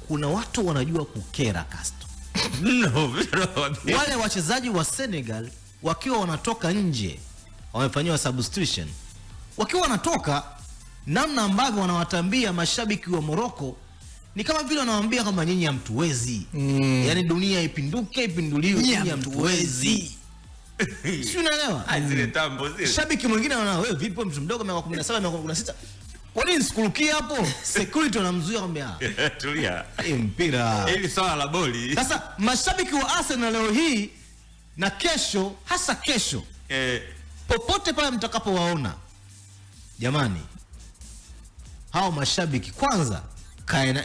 kuna watu wanajua kukera Castro. Wale wachezaji wa Senegal wakiwa wanatoka nje, wamefanywa substitution, wakiwa wanatoka, namna ambavyo wanawatambia mashabiki wa Morocco ni kama vile wanawaambia kama nyinyi hamtuwezi. Yaani dunia ipinduke ipinduliwe, nyinyi hamtuwezi. Si unaelewa? Zile tambo zile. Shabiki mwingine anaona wewe vipi mtu mdogo miaka 17 miaka 16? Kwa nini sikurukia hapo? Security wanamzuia kwambia tulia. Mpira. Hili swala la boli. Sasa mashabiki wa Arsenal leo hii na kesho, hasa kesho, popote pale mtakapowaona, jamani, hao mashabiki kwanza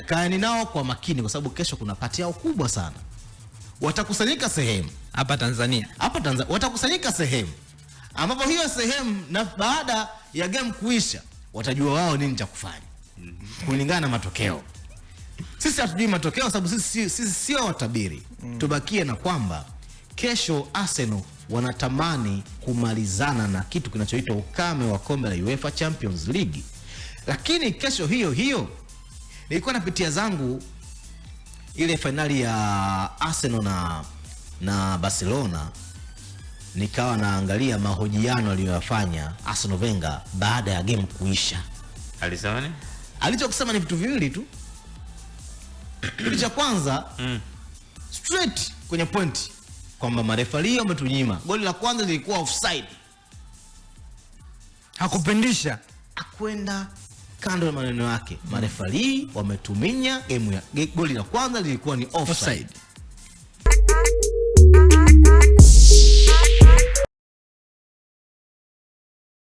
kaeni nao kwa makini, kwa sababu kesho kuna pati yao kubwa sana. Watakusanyika sehemu hapa Tanzania. Watakusanyika sehemu ambapo hiyo sehemu, na baada ya game kuisha watajua wao nini cha kufanya kulingana na matokeo. Sisi hatujui matokeo sababu sisi sio watabiri. Tubakie na kwamba kesho Arsenal wanatamani kumalizana na kitu kinachoitwa ukame wa kombe la UEFA Champions League. Lakini kesho hiyo nilikuwa napitia zangu ile finali ya Arsenal na Barcelona, nikawa naangalia mahojiano aliyoyafanya Arsene Wenger baada ya game kuisha. Alisema nini? Alichokisema ni vitu viwili tu. Kitu cha kwanza straight kwenye point kwamba marefali wametunyima. Goli la kwanza lilikuwa offside. Hakupendisha, akwenda kando ya maneno yake. Marefali wametuminya game ya goli la kwanza lilikuwa ni offside.